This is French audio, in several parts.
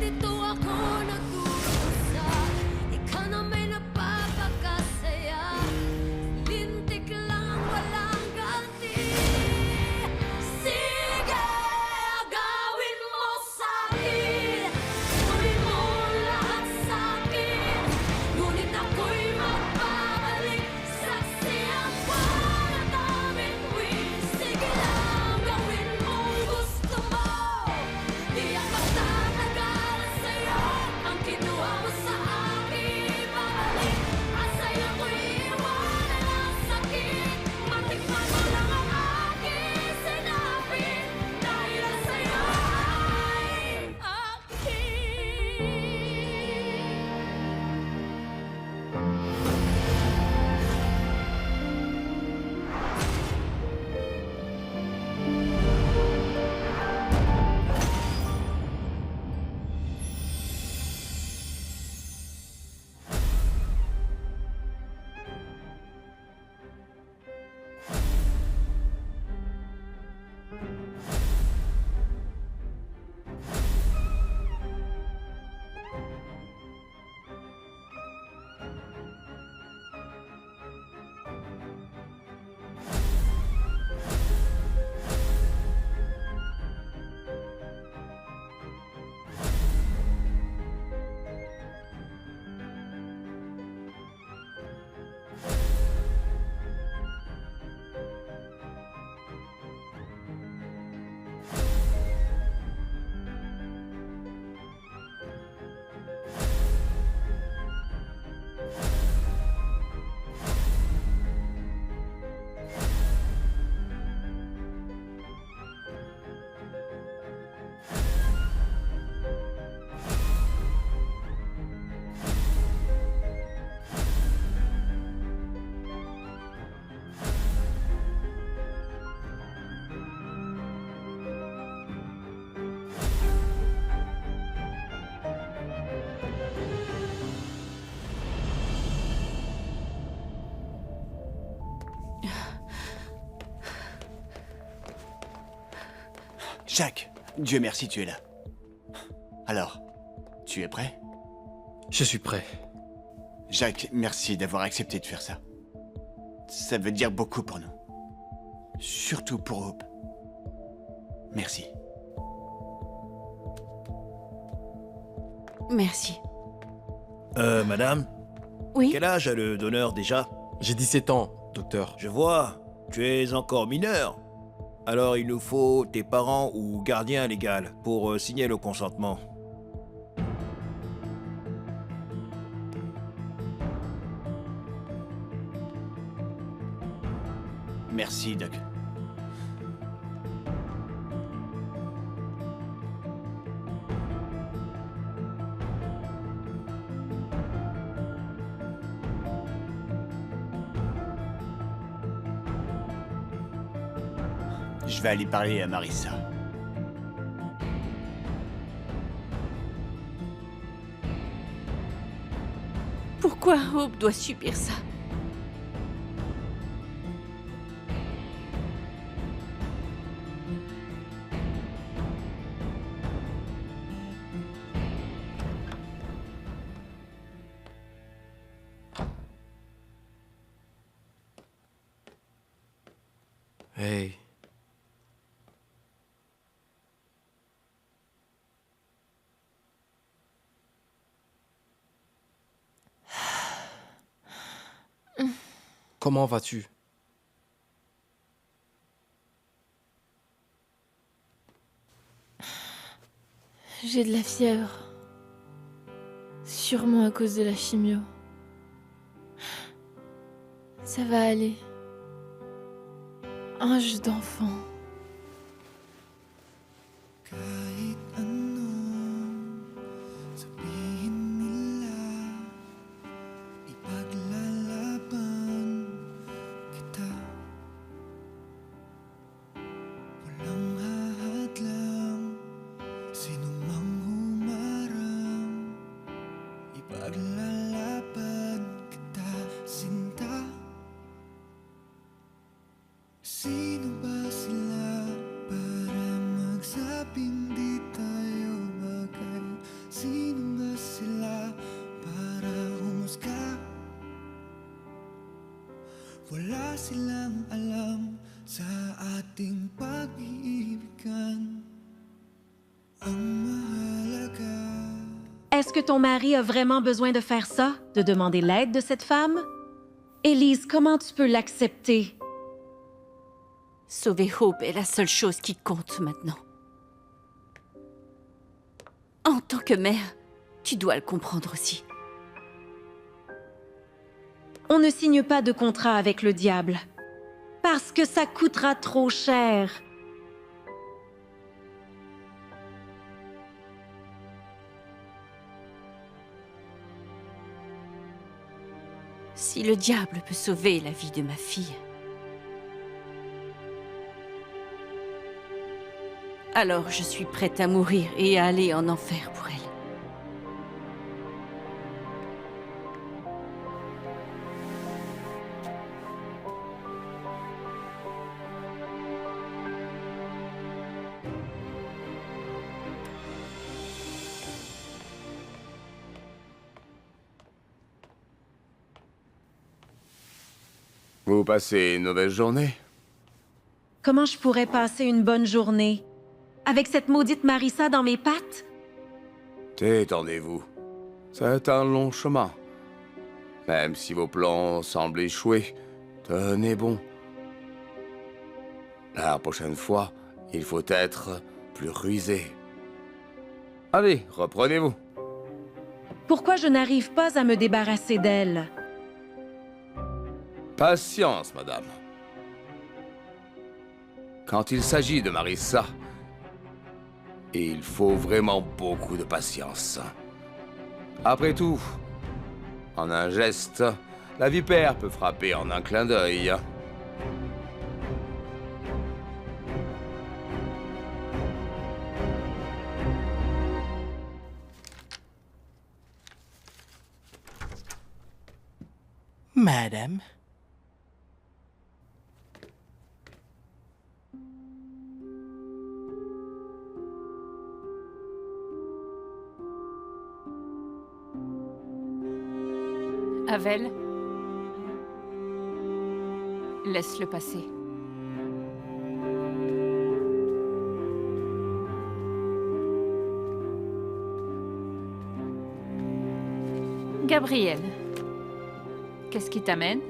dito ako nagdurusa. Ikaw na may napapakasaya. Lintik lang ang walang ganti. Sige, agawin mo sa'kin. Gawin mo lahat sa'kin. Ngunit ako'y magbabalik. Saksi ako na daming tuwing. Sige lang, gawin mo gusto mo. Di ako tatagalan sa'yo. Ang kinuha mo sa akin, babalik. At sa'yo ko'y iwanan ang sakit. Matikman mo lang ang aking sinabi. Dahil ang sa'yo ay akin. Jacques, Dieu merci, tu es là. Alors, tu es prêt? Je suis prêt. Jacques, merci d'avoir accepté de faire ça. Ça veut dire beaucoup pour nous. Surtout pour Hope. Merci. Merci. Madame, Oui? quel âge a le donneur déjà? J'ai 17 ans, docteur. Je vois, tu es encore mineur. Alors il nous faut tes parents ou gardien légal pour signer le consentement. Merci, Doc. Je vais aller parler à Marissa. Pourquoi Hope doit subir ça? Hey. Comment vas-tu? J'ai de la fièvre. Sûrement à cause de la chimio. Ça va aller. Ange d'enfant. Kahit anong sabihin nila, ipaglalaban kita. Walang hahadlang, sino mang humarang, ipaglalaban kita, sinta. Sino ba sila? que ton mari a vraiment besoin de faire ça, de demander l'aide de cette femme? Élise, comment tu peux l'accepter? Sauver Hope est la seule chose qui compte maintenant. En tant que mère, tu dois le comprendre aussi. On ne signe pas de contrat avec le diable. Parce que ça coûtera trop cher. Si le diable peut sauver la vie de ma fille, alors je suis prête à mourir et à aller en enfer pour elle. Vous passez une mauvaise journée? Comment je pourrais passer une bonne journée? Avec cette maudite Marissa dans mes pattes? Détendez-vous. C'est un long chemin. Même si vos plans semblent échouer, tenez bon. La prochaine fois, il faut être plus rusé. Allez, reprenez-vous. Pourquoi je n'arrive pas à me débarrasser d'elle? Patience, madame. Quand il s'agit de Marissa, il faut vraiment beaucoup de patience. Après tout, en un geste, la vipère peut frapper en un clin d'œil. Madame. Havel, laisse-le passer. Gabriel, qu'est-ce qui t'amène?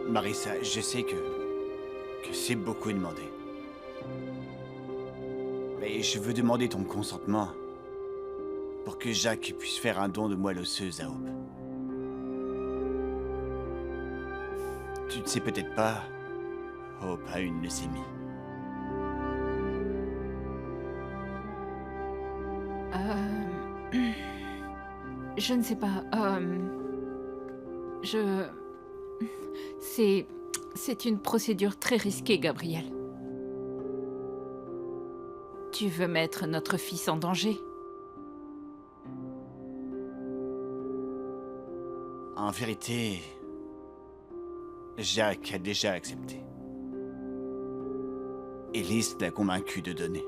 Marissa, je sais que c'est beaucoup demandé. Mais je veux demander ton consentement pour que Jacques puisse faire un don de moelle osseuse à Hope. Tu ne sais peut-être pas, Hope a une leucémie. Je ne sais pas. C'est une procédure très risquée, Gabriel. Tu veux mettre notre fils en danger? En vérité, Jacques a déjà accepté. Élise l'a convaincu de donner.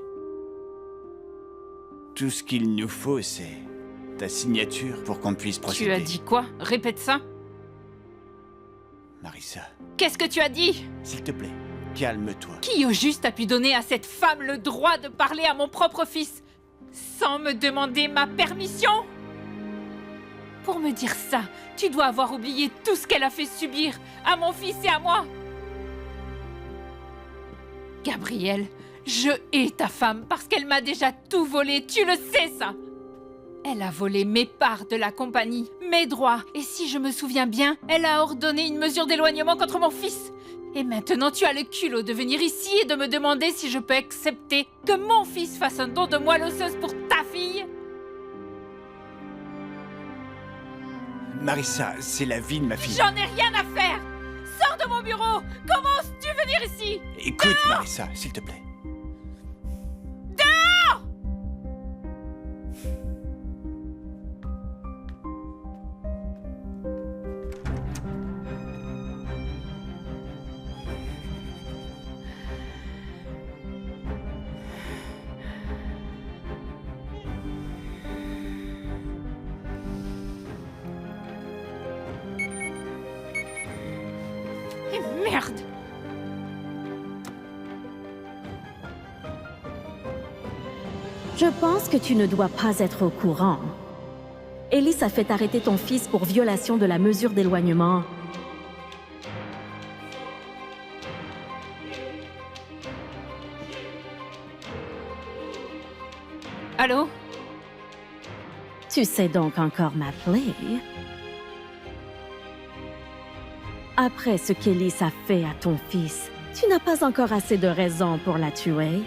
Tout ce qu'il nous faut, c'est ta signature pour qu'on puisse procéder. Tu as dit quoi? Répète ça. Marissa, Qu'est-ce que tu as dit? s'il te plaît, calme-toi. Qui au juste a pu donner à cette femme le droit de parler à mon propre fils sans me demander ma permission? Pour me dire ça, tu dois avoir oublié tout ce qu'elle a fait subir à mon fils et à moi. Gabriel, je hais ta femme parce qu'elle m'a déjà tout volé, tu le sais ça. Elle a volé mes parts de la compagnie, mes droits, et si je me souviens bien, elle a ordonné une mesure d'éloignement contre mon fils. Et maintenant tu as le culot de venir ici et de me demander si je peux accepter que mon fils fasse un don de moelle osseuse pour ta fille? Marissa, c'est la vie de ma fille. J'en ai rien à faire! Sors de mon bureau! Comment oses-tu venir ici? Écoute, Marissa, s'il te plaît. Et merde! Je pense que tu ne dois pas être au courant. Ellis a fait arrêter ton fils pour violation de la mesure d'éloignement. Allô? Tu sais donc encore m'appeler. Après ce qu'Ellis a fait à ton fils, tu n'as pas encore assez de raisons pour la tuer.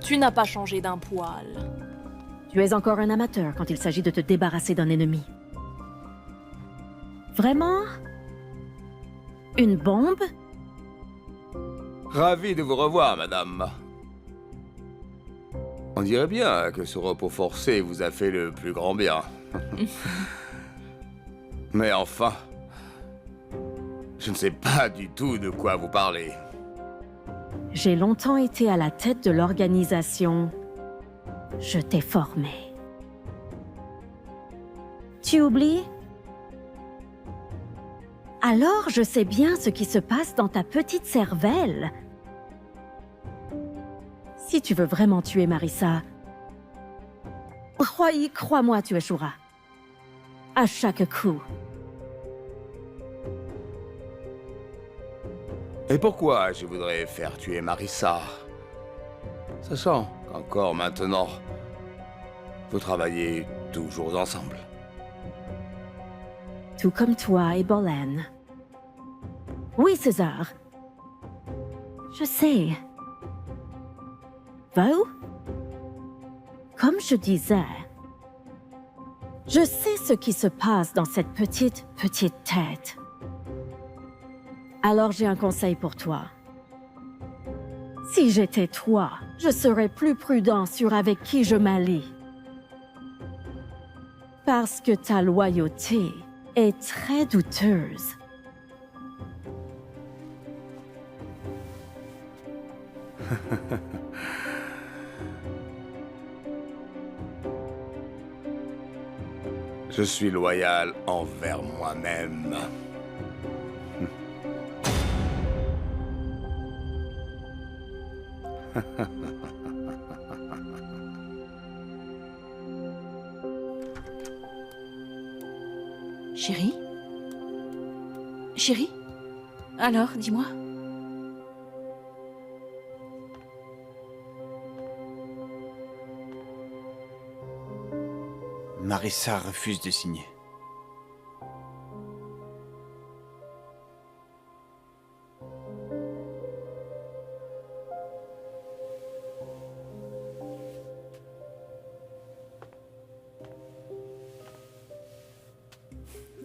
Tu n'as pas changé d'un poil. Tu es encore un amateur quand il s'agit de te débarrasser d'un ennemi. Vraiment? Une bombe? Ravi de vous revoir, madame. On dirait bien que ce repos forcé vous a fait le plus grand bien. Mais enfin, je ne sais pas du tout de quoi vous parlez. J'ai longtemps été à la tête de l'organisation. Je t'ai formé. Tu oublies? Alors je sais bien ce qui se passe dans ta petite cervelle. Si tu veux vraiment tuer Marissa, crois-moi, tu échoueras. À chaque coup. Et pourquoi je voudrais faire tuer Marissa? Sachant qu'encore maintenant, vous travaillez toujours ensemble. Tout comme toi et Bolen. Oui, César. Je sais. Vous? Comme je disais, je sais ce qui se passe dans cette petite tête. Alors j'ai un conseil pour toi. Si j'étais toi, je serais plus prudent sur avec qui je m'allie. Parce que ta loyauté est très douteuse. Je suis loyal envers moi-même. Chérie? Chérie? Alors, dis-moi. Marissa refuse de signer.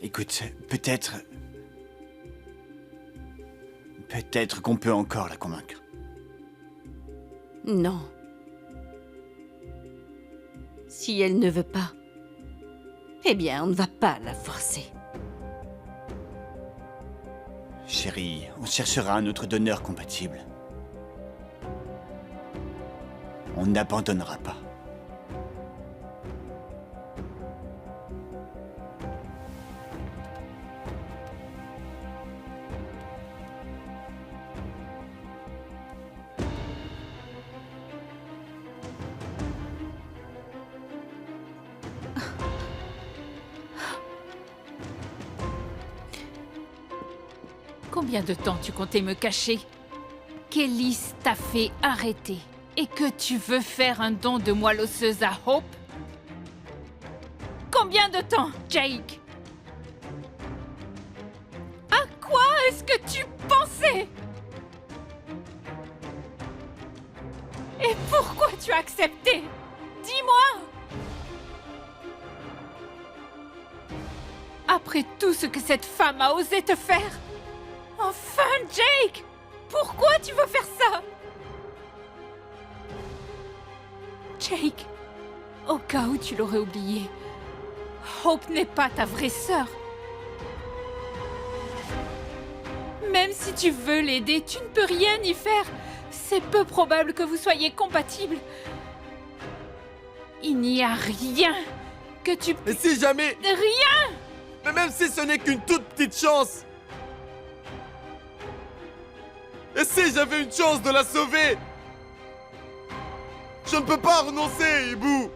Écoute, peut-être qu'on peut encore la convaincre. Non. Si elle ne veut pas, eh bien, on ne va pas la forcer. Chérie, on cherchera un autre donneur compatible. On n'abandonnera pas. Combien de temps tu comptais me cacher? Qu'Ellis t'a fait arrêter et que tu veux faire un don de moelle osseuse à Hope? Combien de temps, Jake? À quoi est-ce que tu pensais? Et pourquoi tu as accepté? Dis-moi! Après tout ce que cette femme a osé te faire? Enfin, Jake! Pourquoi tu veux faire ça? Jake, au cas où tu l'aurais oublié, Hope n'est pas ta vraie sœur. Même si tu veux l'aider, tu ne peux rien y faire C'est peu probable que vous soyez compatibles. Il n'y a rien que tu... Et si jamais... Rien! Mais même si ce n'est qu'une toute petite chance. Et si j'avais une chance de la sauver? Je ne peux pas renoncer, Hibou.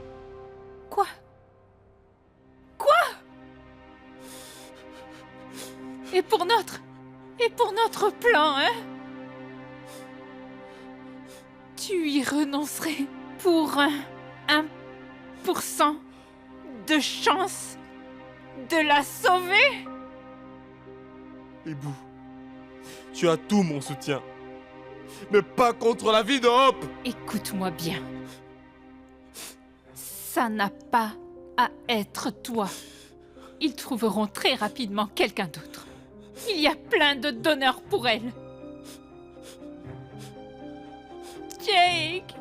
Quoi? Quoi? Et pour notre plan, hein? Tu y renoncerais pour un 1% de chance de la sauver? Hibou, tu as tout mon soutien. Mais pas contre la vie de Hope. Écoute-moi bien. Ça n'a pas à être toi. Ils trouveront très rapidement quelqu'un d'autre. Il y a plein de donneurs pour elle. Jake!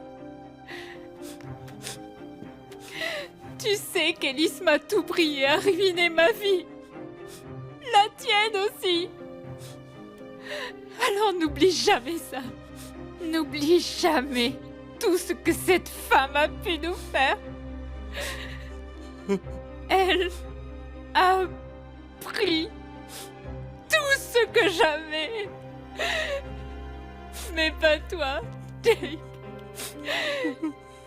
Tu sais qu'Ellis m'a tout pris et a ruiné ma vie. La tienne aussi. Alors n'oublie jamais ça. N'oublie jamais tout ce que cette femme a pu nous faire. Elle a pris tout ce que j'avais. Mais pas toi, Jake.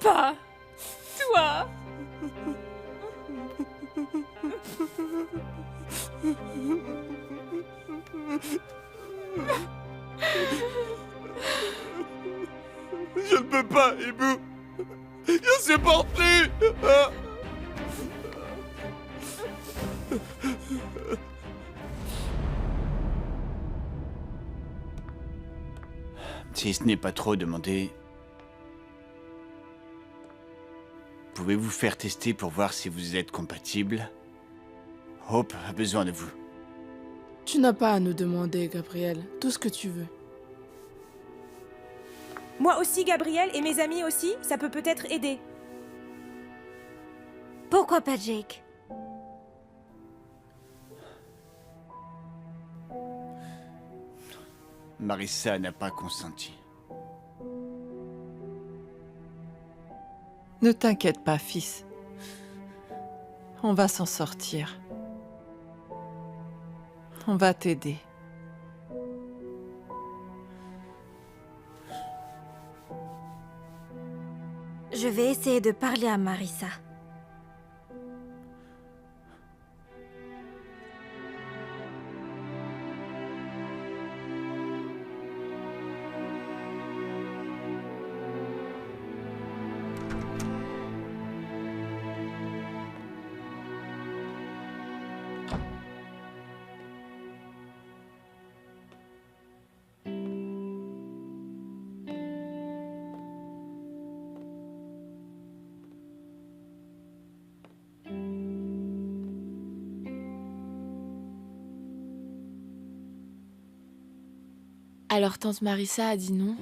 Pas toi. Je ne peux pas, Hibou. Je supporte plus. Si ce n'est pas trop demandé, pouvez-vous faire tester pour voir si vous êtes compatibles? Hope a besoin de vous. Tu n'as pas à nous demander, Gabriel. Tout ce que tu veux. Moi aussi, Gabriel, et mes amis aussi, ça peut peut-être aider. Pourquoi pas Jake? Marissa n'a pas consenti. Ne t'inquiète pas, fils. On va s'en sortir. On va t'aider. Je vais essayer de parler à Marissa. Alors tante Marissa a dit non.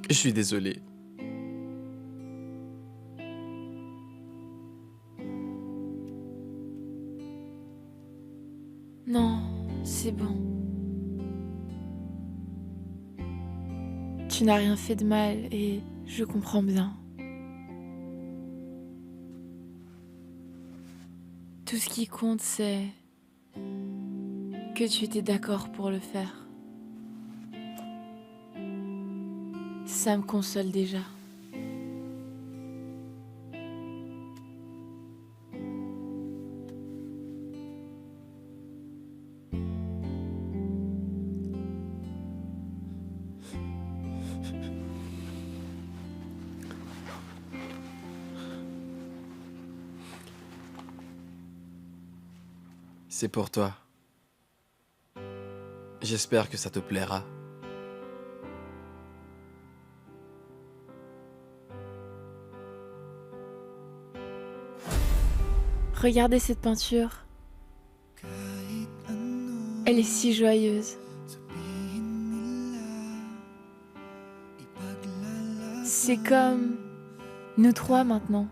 Je suis désolé. Non, c'est bon. Tu n'as rien fait de mal et je comprends bien. Tout ce qui compte, c'est que tu étais d'accord pour le faire. Ça me console déjà. C'est pour toi. J'espère que ça te plaira. Regardez cette peinture. Elle est si joyeuse. C'est comme nous trois maintenant.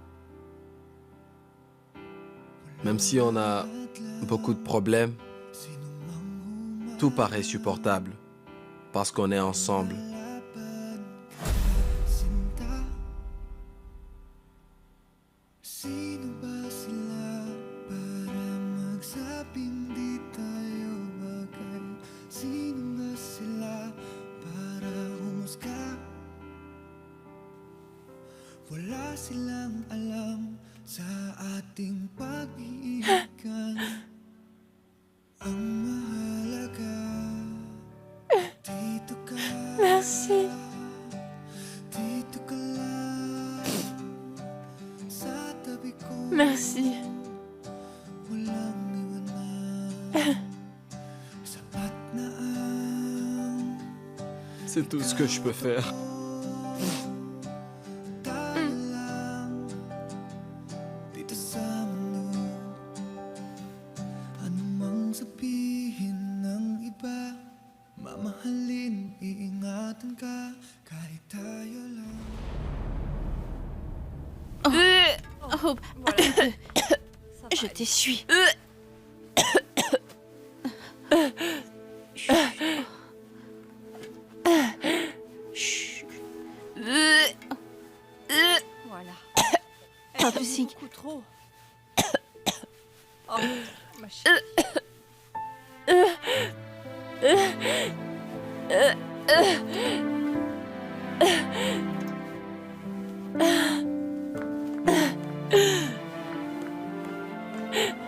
Même si on a beaucoup de problèmes, Tout paraît supportable parce qu'on est ensemble. Sino ba sila para magsabing di tayo bagay? Sino ba sila para humusga? Wala silang alam sa ating pag-iibigan. Ang mahalaga dito ka. Merci. Dito ka lang sa tabi ko. Merci. Walang iwanan. Sapat na ang C'est tout ce que je peux faire. tayo lang dito sa mundo. Anumang sabihin ng iba, mamahalin, iingatan ka kahit tayo lang. Hope, je t'essuie. Chut. Voilà. Pas de signe. trop.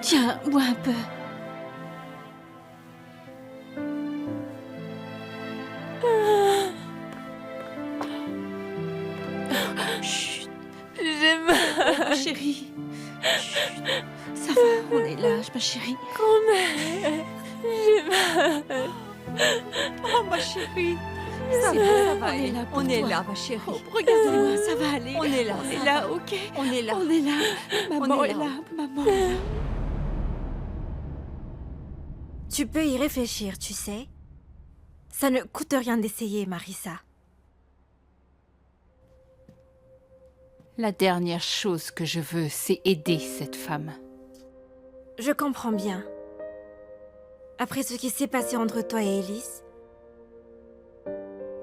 Tiens, bois un peu. Chut. J'ai mal. Chérie. Chut. Ça va, on est là, ma chérie. Grand-mère. J'ai mal. Oh, ma chérie. Ça C'est va, bon, ça va aller. on est toi. là, ma chérie. Oh, regarde-moi, ça va aller. On est là, On est ça là, va. ok. On est là. On est là. Maman On est est là. là, maman. Tu peux y réfléchir, tu sais. Ça ne coûte rien d'essayer, Marissa. La dernière chose que je veux, c'est aider cette femme. Je comprends bien. Après ce qui s'est passé entre toi et Elise,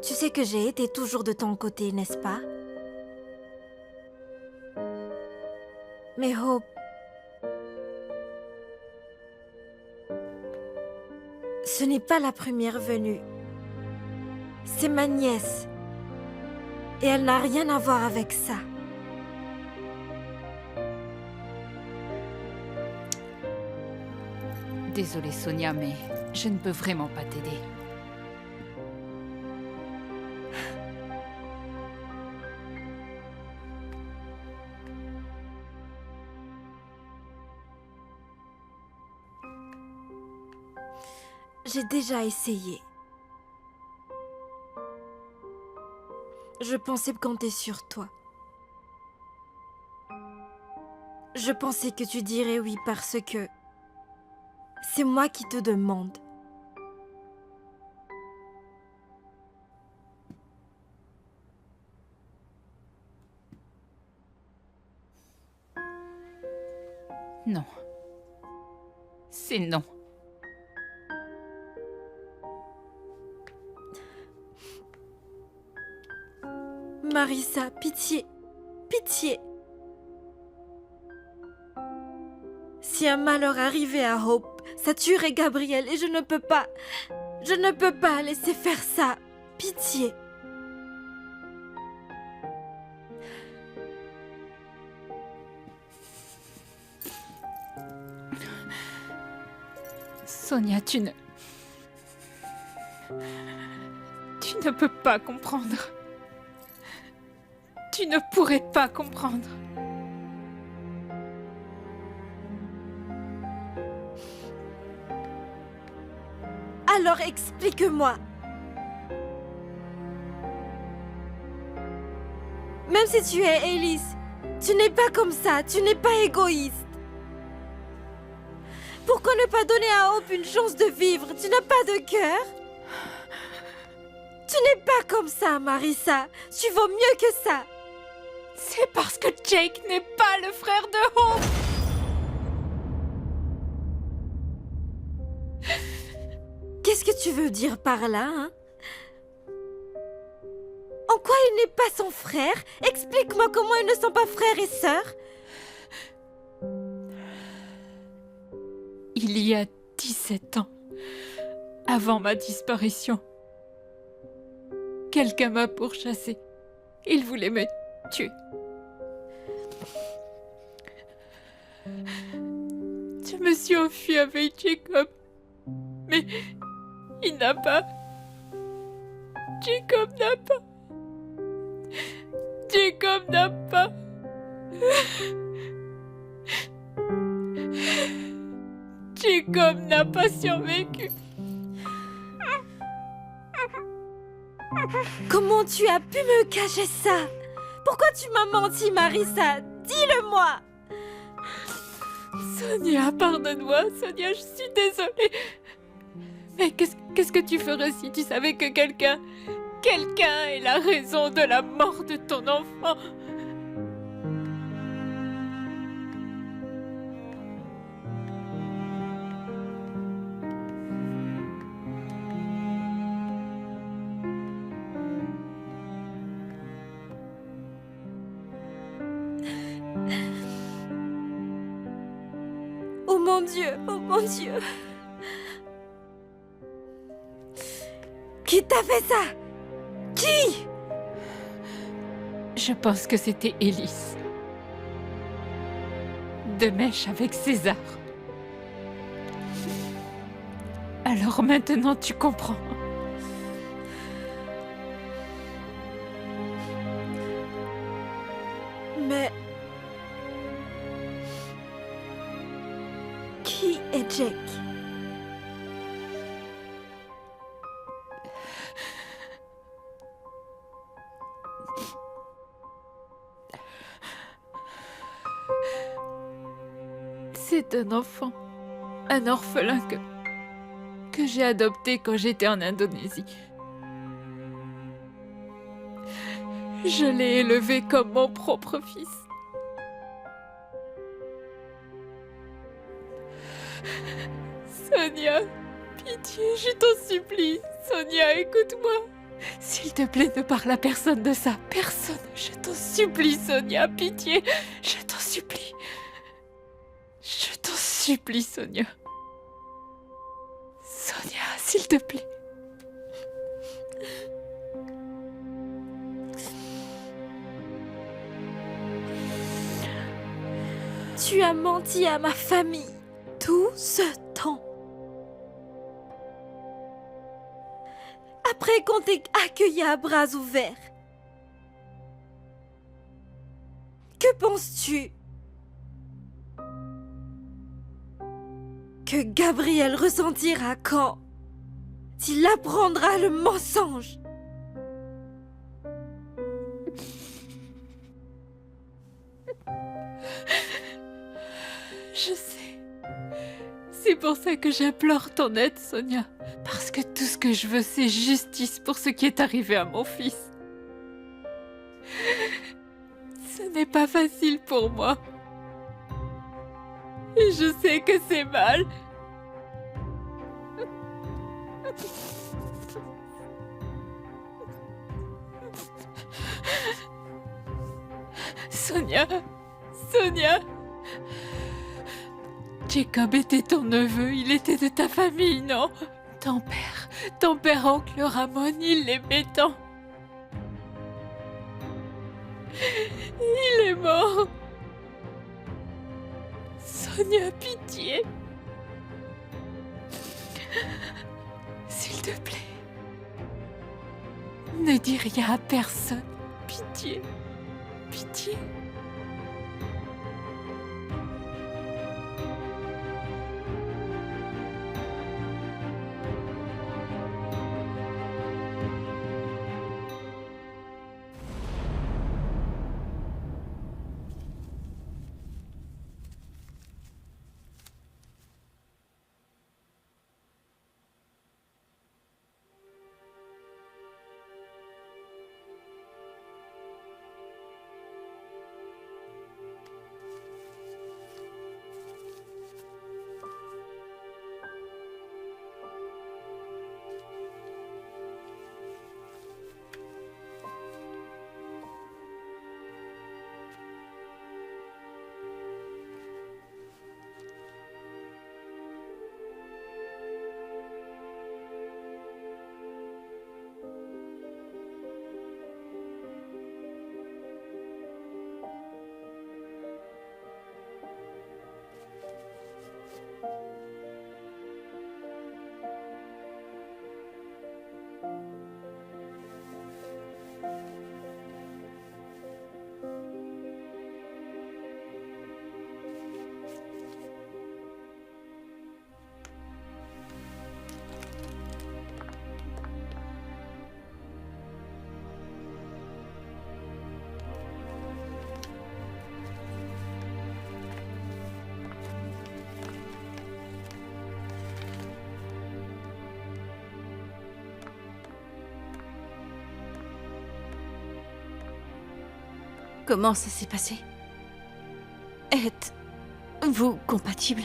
tu sais que j'ai été toujours de ton côté, n'est-ce pas? Mais Hope, ce n'est pas la première venue. C'est ma nièce. Et elle n'a rien à voir avec ça. Désolée Sonia, mais je ne peux vraiment pas t'aider. J'ai déjà essayé. Je pensais compter sur toi. Je pensais que tu dirais oui parce que c'est moi qui te demande. Non. C'est non. Marissa, pitié, pitié. Si un malheur arrivait à Hope, ça tuerait Gabriel et je ne peux pas laisser faire ça. Pitié. Sonia, tu ne peux pas comprendre. Tu ne pourrais pas comprendre. Alors explique-moi. Même si tu es Elise, tu n'es pas comme ça, tu n'es pas égoïste. Pourquoi ne pas donner à Hope une chance de vivre? Tu n'as pas de cœur? Tu n'es pas comme ça, Marissa. Tu vaux mieux que ça. C'est parce que Jake n'est pas le frère de Hope. Qu'est-ce Qu'est-ce que tu veux dire par là, hein? En quoi il n'est pas son frère? Explique-moi comment ils ne sont pas frères et sœurs. Il y a 17 ans, avant ma disparition, quelqu'un m'a pourchassé. Il voulait me tuer. Je me suis enfuie avec Jacob, mais il n'a pas. Jacob n'a pas. Jacob n'a pas. Jacob n'a pas survécu. Comment tu as pu me cacher ça? Pourquoi tu m'as menti, Marissa? Dis-le-moi! Sonia, pardonne-moi. Sonia, je suis désolée. Mais qu'est-ce que tu ferais si tu savais que quelqu'un est la raison de la mort de ton enfant? Oh mon Dieu, oh mon Dieu! Qui t'a fait ça? Qui? Je pense que c'était Élise. De mèche avec César. Alors maintenant tu comprends. Mais... Qui est Jake? C'est un enfant, un orphelin que j'ai adopté quand j'étais en Indonésie. Je l'ai élevé comme mon propre fils. Sonia, pitié, je t'en supplie. Sonia, écoute-moi. S'il te plaît, ne parle à personne de ça. Personne. Je t'en supplie, Sonia, pitié. Je t'en supplie. Je t'en supplie, Sonia. Sonia, s'il te plaît. Tu as menti à ma famille tout ce temps. Après qu'on t'ait accueilli à bras ouverts. Que penses-tu? Que Gabriel ressentira quand s'il apprendra le mensonge? Je sais. C'est pour ça que j'implore ton aide, Sonia. Parce que tout ce que je veux, c'est justice pour ce qui est arrivé à mon fils. Ce n'est pas facile pour moi. Et je sais que c'est mal. Sonia, Sonia. Jacob était ton neveu, il était de ta famille, non? Ton père oncle Ramon, il l'aimait tant. Il est mort. Sonia, pitié. S'il te plaît. Ne dis rien à personne. Pitié. Pitié. Comment ça s'est passé? Êtes-vous compatibles?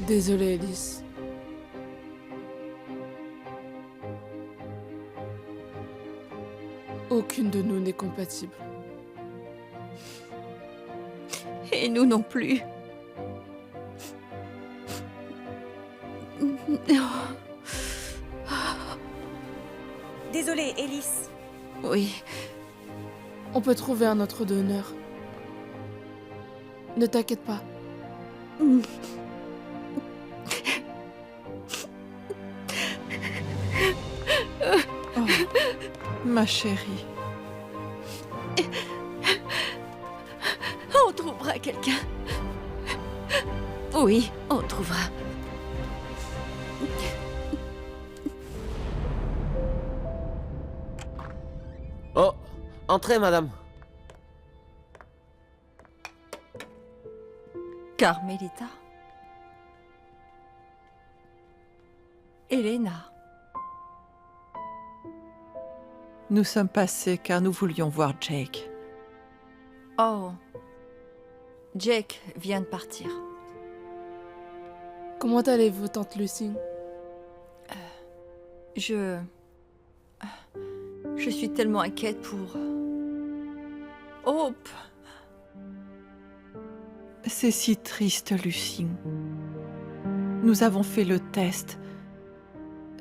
Désolée, Elise. Aucune de nous n'est compatible. Et nous non plus. Désolée, Elise. Oui. On peut trouver un autre donneur. Ne t'inquiète pas. Oh, ma chérie. On trouvera quelqu'un. Oui, on trouvera. Oh, entrez, madame. Carmelita. Elena. Nous sommes passés car nous voulions voir Jake. Oh. Jake vient de partir. Comment allez-vous, tante Lucie? Je suis tellement inquiète pour... Hope. C'est si triste, Lucie. Nous avons fait le test,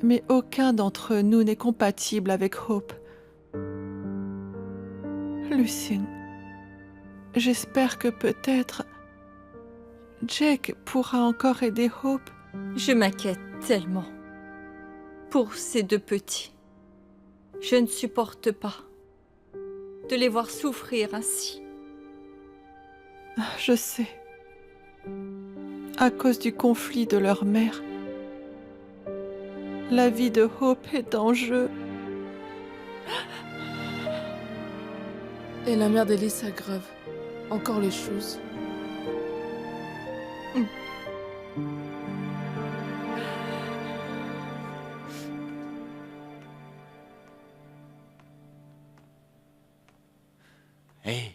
mais aucun d'entre nous n'est compatible avec Hope. Lucie, j'espère que peut-être Jake pourra encore aider Hope. Je m'inquiète tellement pour ces deux petits. Je ne supporte pas de les voir souffrir ainsi. Je sais. À cause du conflit de leur mère, la vie de Hope est en jeu. Et la mère d'Elise aggrave encore les choses. Hey.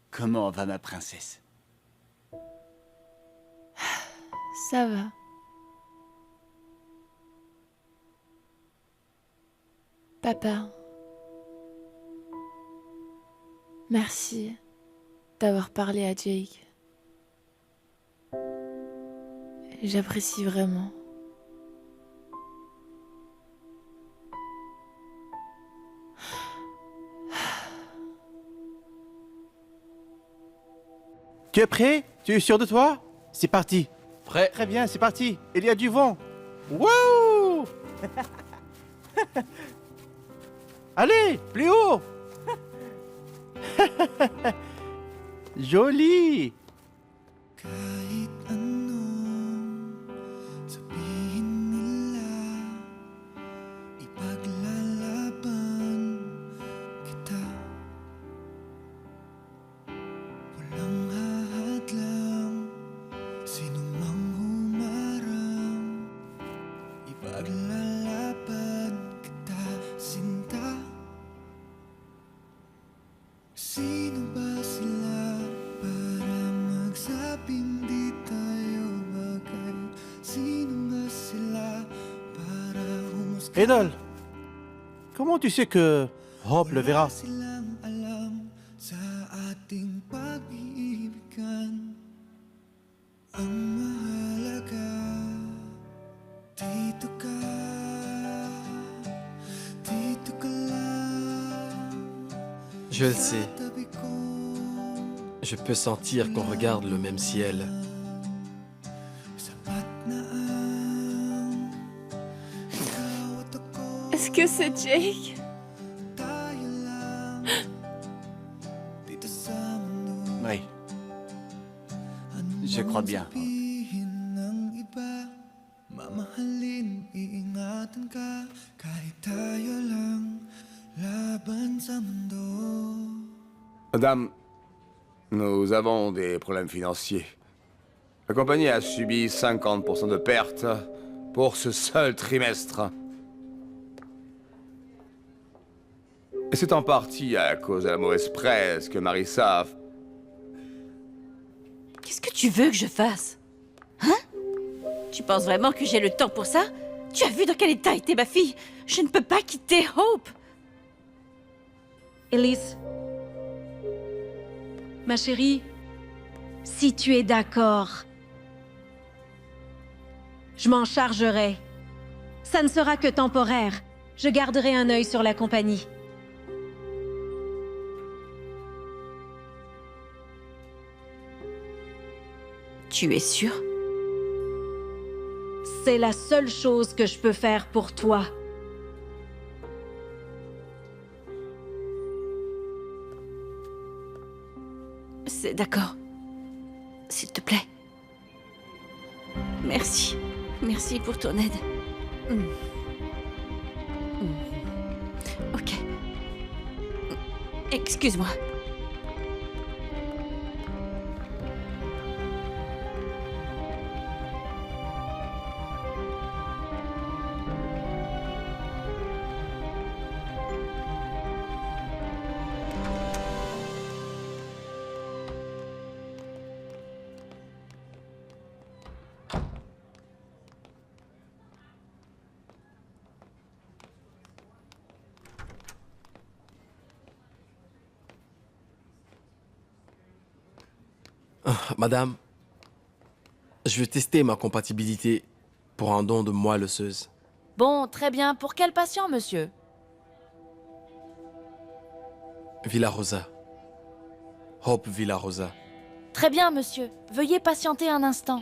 Comment va ma princesse? Ça va. Papa, merci d'avoir parlé à Jake. J'apprécie vraiment. Tu es prêt? Tu es sûr de toi? C'est parti. Prêt. Très bien, c'est parti. Il y a du vent. Wouh! Allez, plus haut. Joli. Kahit anong sabihin nila, ipaglalaban kita. Walang hahadlang, sino mang humarang, ipaglalaban kita, sinta. Sino ba sila para magsabing di tayo bagay? Sino nga sila para humusga? Edol, comment tu sais que Hope le verra? Wala silang alam sa ating pag-iibigan. Ang mahalaga, dito ka lang. Je le sais. Je peux sentir qu'on regarde le même ciel. Est-ce que c'est Jake? Oui. Je crois bien. Sabihin ng iba, mamahalin, iingatan ka, kahit tayo lang, laban sa mundo. Madame, nous avons des problèmes financiers. La compagnie a subi 50% de pertes pour ce seul trimestre. Et c'est en partie à cause de la mauvaise presse que Marissa... Qu'est-ce que tu veux que je fasse? Hein? Tu penses vraiment que j'ai le temps pour ça? Tu as vu dans quel état était ma fille? Je ne peux pas quitter Hope. Elise, ma chérie, si tu es d'accord, je m'en chargerai. Ça ne sera que temporaire. Je garderai un œil sur la compagnie. Tu es sûre? C'est la seule chose que je peux faire pour toi. C'est d'accord. S'il te plaît. Merci. Merci pour ton aide. Ok. Excuse-moi. Madame, je vais tester ma compatibilité pour un don de moelle osseuse. Bon, très bien. Pour quel patient, monsieur? Villarosa. Hope Villarosa. Très bien, monsieur. Veuillez patienter un instant.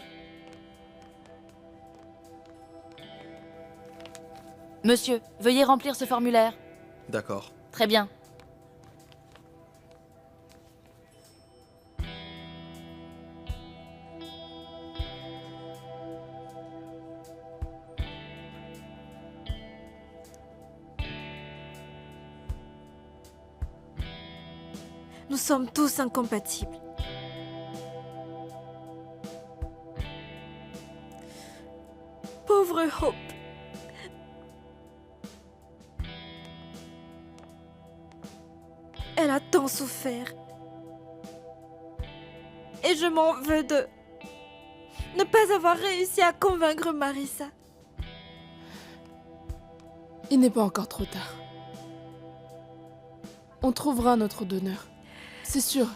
Monsieur, veuillez remplir ce formulaire. D'accord. Très bien. Nous sommes tous incompatibles. Pauvre Hope. Elle a tant souffert. Et je m'en veux de ne pas avoir réussi à convaincre Marissa. Il n'est pas encore trop tard. On trouvera notre donneur. C'est sûr.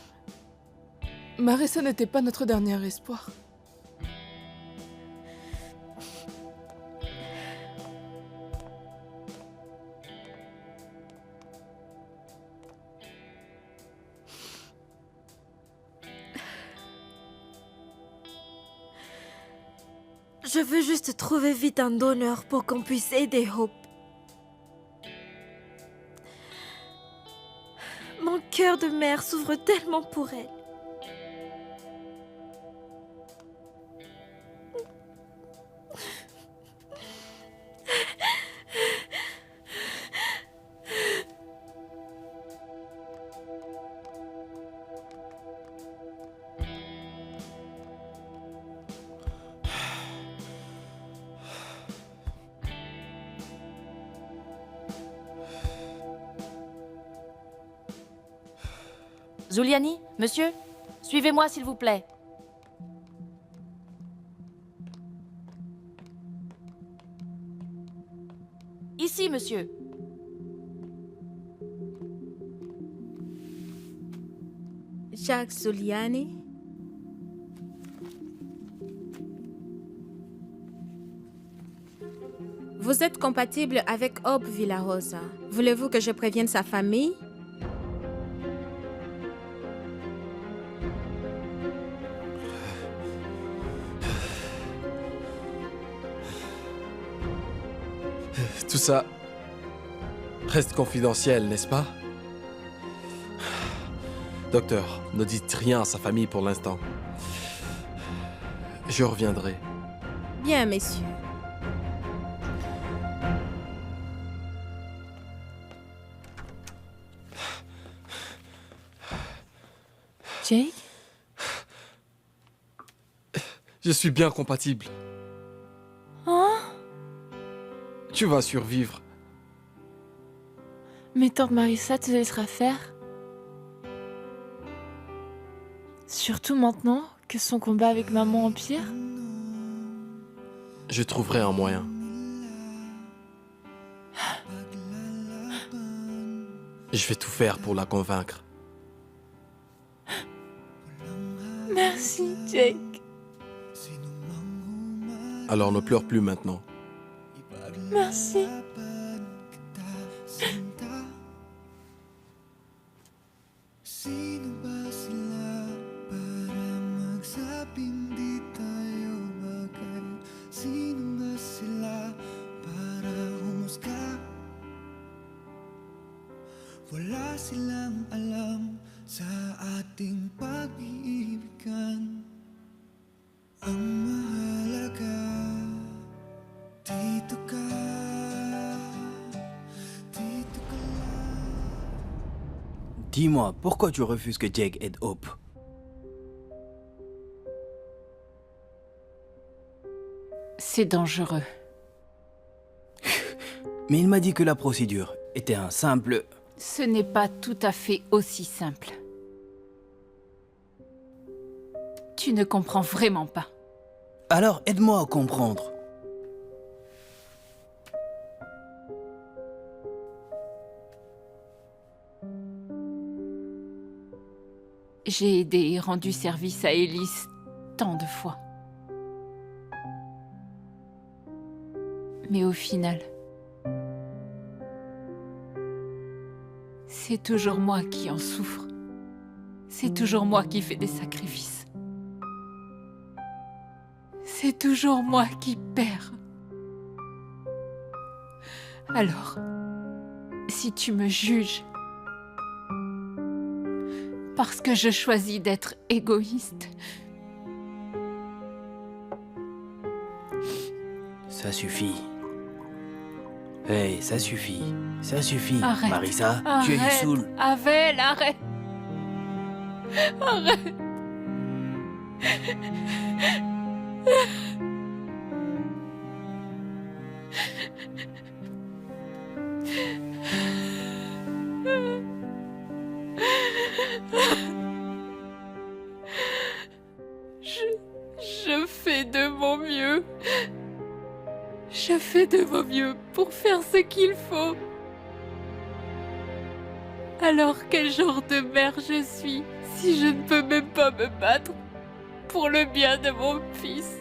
Marissa n'était pas notre dernier espoir. Je veux juste trouver vite un donneur pour qu'on puisse aider Hope. Mon cœur de mère s'ouvre tellement pour elle. Zuliani, monsieur, suivez-moi s'il vous plaît. Ici, monsieur. Jacques Zuliani. Vous êtes compatible avec Hope Villarosa. Voulez-vous que je prévienne sa famille? Tout ça reste confidentiel, n'est-ce pas? Docteur, ne dites rien à sa famille pour l'instant. Je reviendrai. Bien, messieurs. Jake? Je suis bien compatible. Hein? Tu vas survivre. Mais tante Marissa te laissera faire. Surtout maintenant que son combat avec maman empire. Je trouverai un moyen. Je vais tout faire pour la convaincre. Merci, Jake. Alors ne pleure plus maintenant. Merci. Sino ba sila para magsabing di tayo bagay? Sino ba sila para humusga? Wala silang alam sa ating pag-iibigan. Ang mahalaga, dito ka, dito ka lang. Dis-moi, pourquoi tu refuses que Jake aide Hope? C'est dangereux. Mais il m'a dit que la procédure était un simple... Ce n'est pas tout à fait aussi simple. Tu ne comprends vraiment pas. Alors aide-moi à comprendre. J'ai aidé et rendu service à Ellis tant de fois. Mais au final, c'est toujours moi qui en souffre. C'est toujours moi qui fais des sacrifices. C'est toujours moi qui perds. Alors, si tu me juges parce que je choisis d'être égoïste, Ça suffit. Hey, ça suffit. Ça suffit. arrête. Marissa, Arrête. tu es saoule. Avel, arrête. Arrête. Je fais de mon mieux. Je fais de mon mieux pour faire ce qu'il faut. Alors quel genre de mère je suis si je ne peux même pas me battre pour le bien de mon fils?